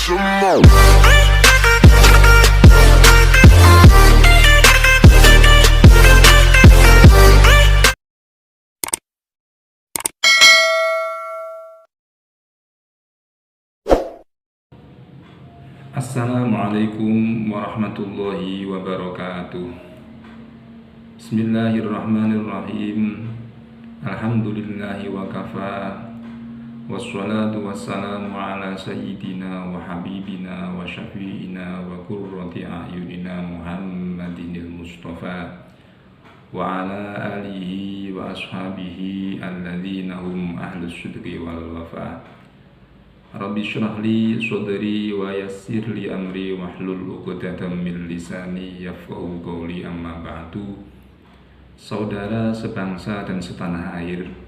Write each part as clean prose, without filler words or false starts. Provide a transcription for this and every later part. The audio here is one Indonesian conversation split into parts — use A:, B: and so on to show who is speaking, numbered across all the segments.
A: some more.
B: Assalamualaikum warahmatullahi wabarakatuh. Bismillahirrahmanirrahim. Alhamdulillahi wa kafa. Wassalatu wassalamu ala sayyidina wa habibina wa syafi'ina wa qurrati a'yunina Muhammadinil Mustafa wa ala alihi wa ashabihi alladzina hum ahlus sidqi wal wafa. Rabbi syrah li sadri wa yassir li amri wahlul 'uqdatam min lisani yafqahu qawli, amma ba'du. Saudara sebangsa dan setanah air,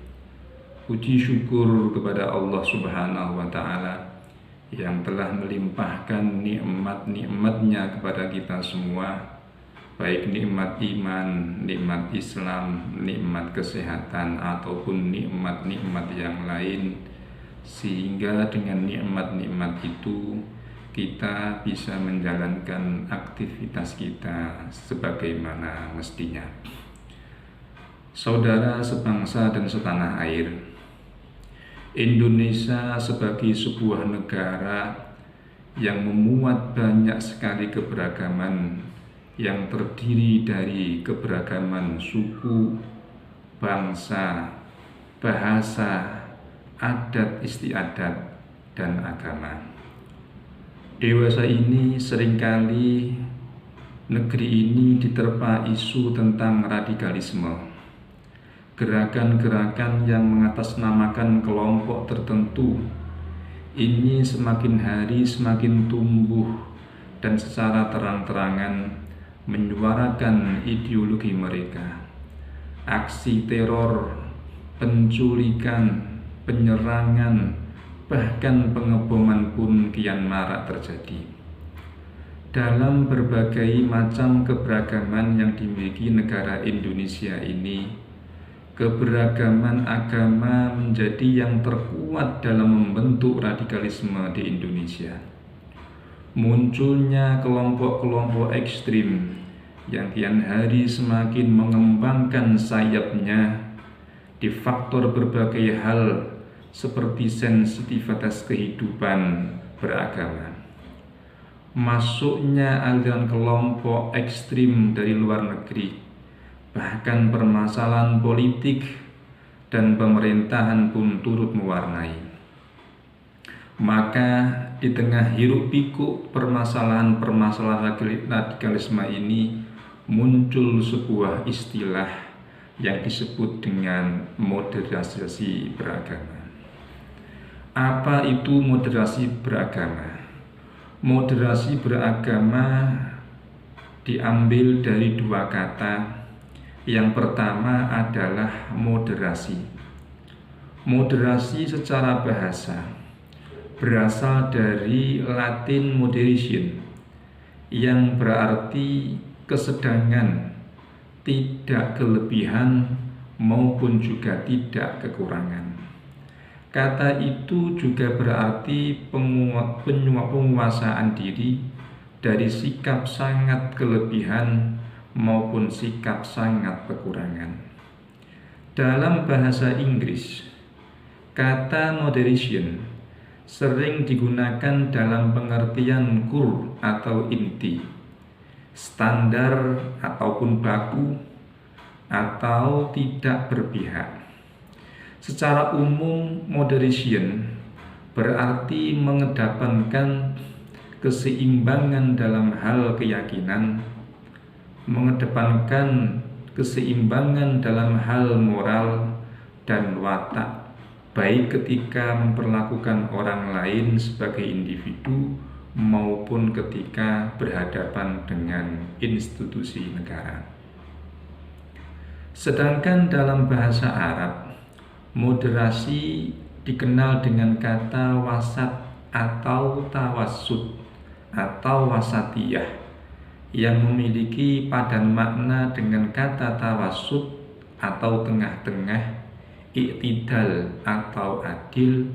B: puji syukur kepada Allah Subhanahu wa Ta'ala yang telah melimpahkan nikmat-nikmatnya kepada kita semua, baik nikmat iman, nikmat Islam, nikmat kesehatan, ataupun nikmat-nikmat yang lain, sehingga dengan nikmat-nikmat itu kita bisa menjalankan aktivitas kita sebagaimana mestinya. Saudara sebangsa dan setanah air, Indonesia sebagai sebuah negara yang memuat banyak sekali keberagaman, yang terdiri dari keberagaman suku, bangsa, bahasa, adat istiadat, dan agama. Dewasa ini seringkali negeri ini diterpa isu tentang radikalisme, gerakan-gerakan yang mengatasnamakan kelompok tertentu. Ini semakin hari semakin tumbuh dan secara terang-terangan menyuarakan ideologi mereka. Aksi teror, penculikan, penyerangan, bahkan pengeboman pun kian marak terjadi. Dalam berbagai macam keberagaman yang dimiliki negara Indonesia ini, keberagaman agama menjadi yang terkuat dalam membentuk radikalisme di Indonesia. Munculnya kelompok-kelompok ekstrim yang kian hari semakin mengembangkan sayapnya di faktor berbagai hal seperti sensitivitas kehidupan beragama. Masuknya aliran kelompok ekstrim dari luar negeri, bahkan permasalahan politik dan pemerintahan pun turut mewarnai. Maka di tengah hiruk pikuk permasalahan radikalisme ini muncul sebuah istilah yang disebut dengan moderasi beragama. Apa itu moderasi beragama? Moderasi beragama diambil dari dua kata. Yang pertama adalah moderasi. Moderasi secara bahasa berasal dari Latin moderation, yang berarti kesedangan, tidak kelebihan maupun juga tidak kekurangan. Kata itu juga berarti penguasaan diri dari sikap sangat kelebihan maupun sikap sangat kekurangan. Dalam bahasa Inggris, kata moderation sering digunakan dalam pengertian core atau inti, standar ataupun baku, atau tidak berpihak. Secara umum, moderation berarti mengedepankan keseimbangan dalam hal keyakinan, mengedepankan keseimbangan dalam hal moral dan watak, baik ketika memperlakukan orang lain sebagai individu maupun ketika berhadapan dengan institusi negara. Sedangkan dalam bahasa Arab, moderasi dikenal dengan kata wasat atau tawassut atau wasatiyah, yang memiliki padan makna dengan kata tawassut atau tengah-tengah, iktidal atau adil,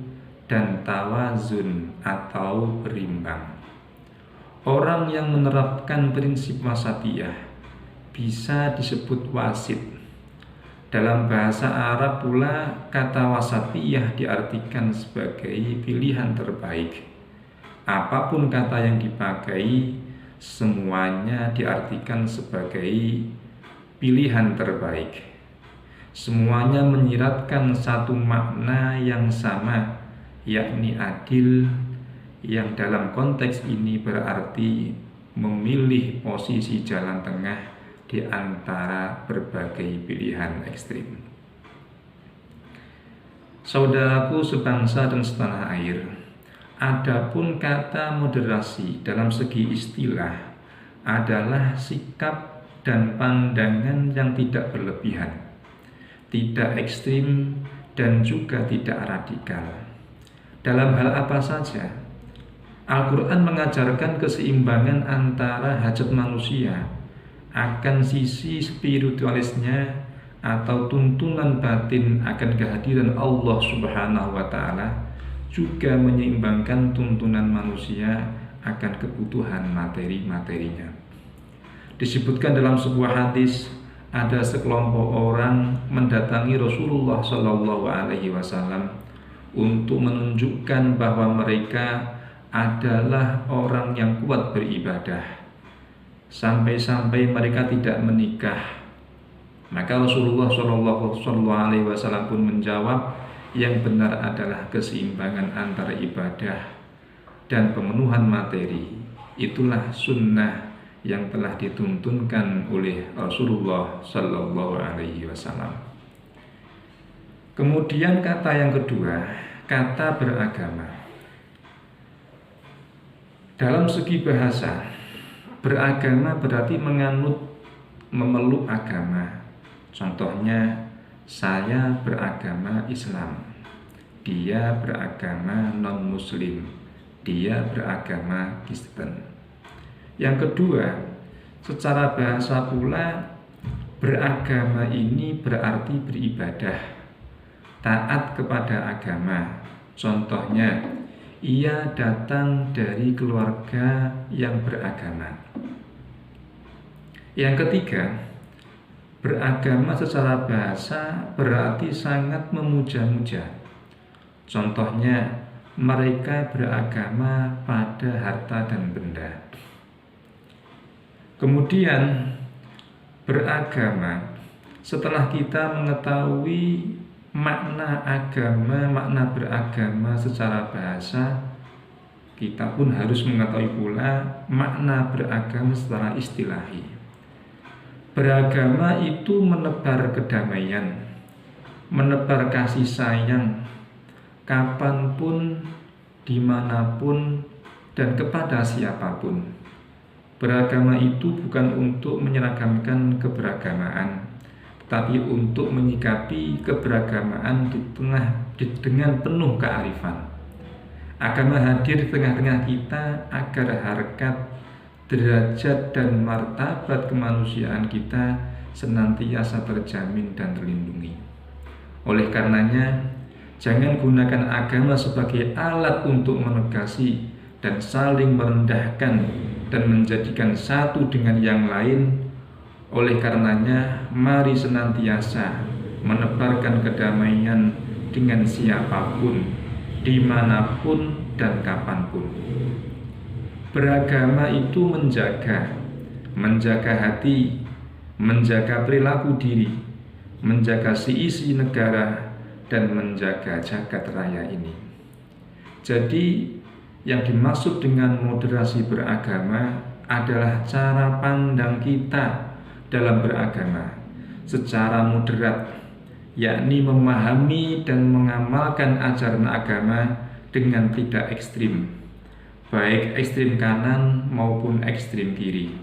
B: dan tawazun atau berimbang. Orang yang menerapkan prinsip wasatiyah bisa disebut wasit. Dalam bahasa Arab pula kata wasatiyah diartikan sebagai pilihan terbaik. Apapun kata yang dipakai, semuanya diartikan sebagai pilihan terbaik. Semuanya menyiratkan satu makna yang sama, yakni adil, yang dalam konteks ini berarti memilih posisi jalan tengah di antara berbagai pilihan ekstrim. Saudaraku sebangsa dan setanah air, adapun kata moderasi dalam segi istilah adalah sikap dan pandangan yang tidak berlebihan, tidak ekstrim, dan juga tidak radikal. Dalam hal apa saja, Al-Quran mengajarkan keseimbangan antara hajat manusia akan sisi spiritualisnya atau tuntunan batin akan kehadiran Allah Subhanahu wa Ta'ala, juga menyeimbangkan tuntunan manusia akan kebutuhan materi-materinya. Disebutkan dalam sebuah hadis, ada sekelompok orang mendatangi Rasulullah Shallallahu Alaihi Wasallam untuk menunjukkan bahwa mereka adalah orang yang kuat beribadah, sampai-sampai mereka tidak menikah. Maka Rasulullah Shallallahu Alaihi Wasallam pun menjawab, yang benar adalah keseimbangan antara ibadah dan pemenuhan materi. Itulah sunnah yang telah dituntunkan oleh Rasulullah Shallallahu Alaihi Wasallam. Kemudian kata yang kedua, kata beragama. Dalam segi bahasa, beragama berarti menganut, memeluk agama. Contohnya, saya beragama Islam, dia beragama non-Muslim, dia beragama Kristen. Yang kedua, secara bahasa pula, beragama ini berarti beribadah, taat kepada agama. Contohnya, ia datang dari keluarga yang beragama. Yang ketiga, beragama secara bahasa berarti sangat memuja-muja. Contohnya, mereka beragama pada harta dan benda. Kemudian, beragama, setelah kita mengetahui makna agama, makna beragama secara bahasa, kita pun harus mengetahui pula makna beragama secara istilahi. Beragama itu menebar kedamaian, menebar kasih sayang, kapanpun, dimanapun, dan kepada siapapun. Beragama itu bukan untuk menyeragamkan keberagamaan, tetapi untuk menyikapi keberagamaan dengan penuh kearifan. Agama hadir di tengah-tengah kita agar harkat, derajat, dan martabat kemanusiaan kita senantiasa terjamin dan terlindungi. Oleh karenanya, jangan gunakan agama sebagai alat untuk menegasi dan saling merendahkan dan menjadikan satu dengan yang lain. Oleh karenanya, mari senantiasa menebarkan kedamaian dengan siapapun, dimanapun, dan kapanpun. Beragama itu menjaga hati, menjaga perilaku diri, menjaga seisi negara, dan menjaga jagat raya ini. Jadi, yang dimaksud dengan moderasi beragama adalah cara pandang kita dalam beragama secara moderat, yakni memahami dan mengamalkan ajaran agama dengan tidak ekstrim, baik ekstrim kanan maupun ekstrim kiri.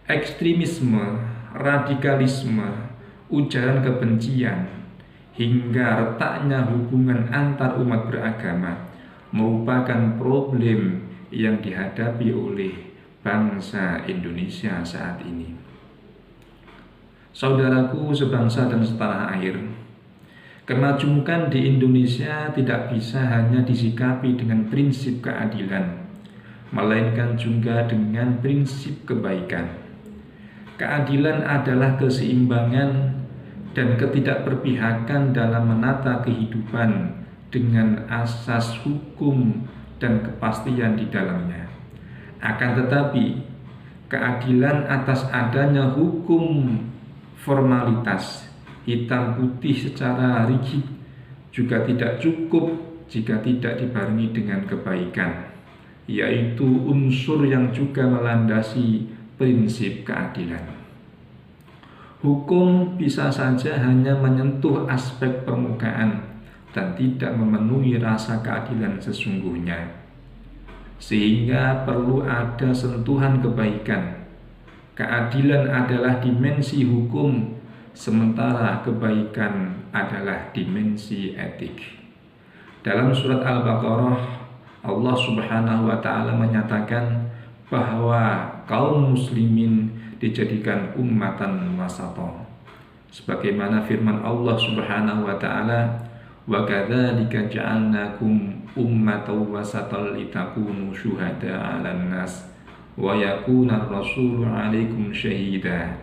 B: Ekstremisme, radikalisme, ujaran kebencian, hingga retaknya hubungan antar umat beragama merupakan problem yang dihadapi oleh bangsa Indonesia saat ini. Saudaraku sebangsa dan setanah air, Kemajukan di Indonesia tidak bisa hanya disikapi dengan prinsip keadilan, melainkan juga dengan prinsip kebaikan. Keadilan adalah keseimbangan dan ketidakberpihakan dalam menata kehidupan dengan asas hukum dan kepastian di dalamnya. Akan tetapi, keadilan atas adanya hukum formalitas hitam putih secara rigid juga tidak cukup jika tidak dibarengi dengan kebaikan, yaitu unsur yang juga melandasi prinsip keadilan. Hukum bisa saja hanya menyentuh aspek permukaan dan tidak memenuhi rasa keadilan sesungguhnya, sehingga perlu ada sentuhan kebaikan. Keadilan adalah dimensi hukum, sementara kebaikan adalah dimensi etik. Dalam surat Al-Baqarah, Allah Subhanahu wa Ta'ala menyatakan bahwa kaum muslimin dijadikan ummatan wasata. Sebagaimana firman Allah Subhanahu wa Ta'ala, wa kadzalika ja'alnakum ummatan wasatan litakunu syuhada'a 'alan nas wa yakuna ar-rasulu 'alaikum syahida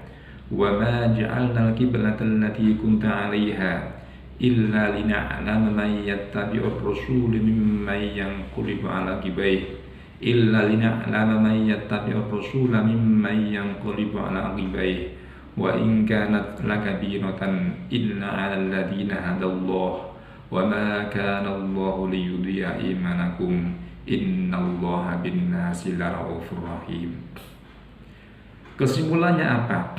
B: wa ma ja'alna al-qiblata allati kunta 'alaiha illa lina'lama man yattabi'ur rasula mimman yanqalibu 'ala aqibaihi illa lina'lama man yattabi'ur rasula mimman yanqalibu 'ala aqibaihi wa in kanat lakabiratan illa 'alal ladzina hadallahu wa ma kana Allahu liyudhi'a imanakum innallaha bin-nasi laraufur rahim. Kesimpulannya apa?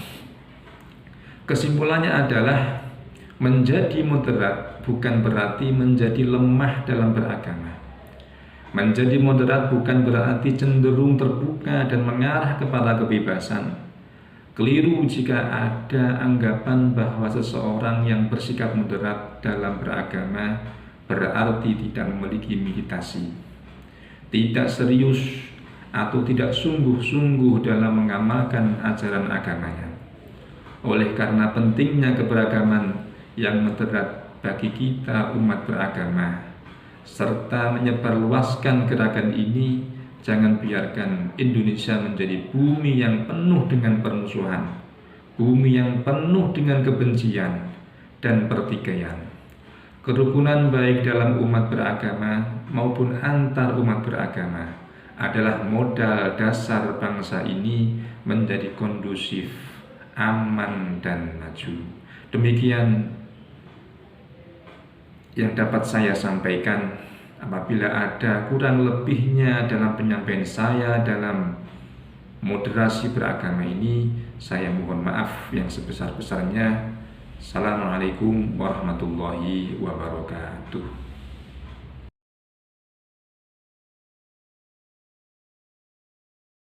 B: Kesimpulannya adalah menjadi moderat bukan berarti menjadi lemah dalam beragama. Menjadi moderat bukan berarti cenderung terbuka dan mengarah kepada kebebasan. Keliru jika ada anggapan bahwa seseorang yang bersikap moderat dalam beragama berarti tidak memiliki meditasi, tidak serius atau tidak sungguh-sungguh dalam mengamalkan ajaran agamanya. Oleh karena pentingnya keberagaman yang moderat bagi kita umat beragama, serta menyebarluaskan gerakan ini, jangan biarkan Indonesia menjadi bumi yang penuh dengan permusuhan, bumi yang penuh dengan kebencian dan pertikaian. Kerukunan baik dalam umat beragama maupun antar umat beragama adalah modal dasar bangsa ini menjadi kondusif, aman dan maju. Demikian yang dapat saya sampaikan. Apabila ada kurang lebihnya dalam penyampaian saya dalam moderasi beragama ini, saya mohon maaf yang sebesar-besarnya. Assalamualaikum warahmatullahi wabarakatuh.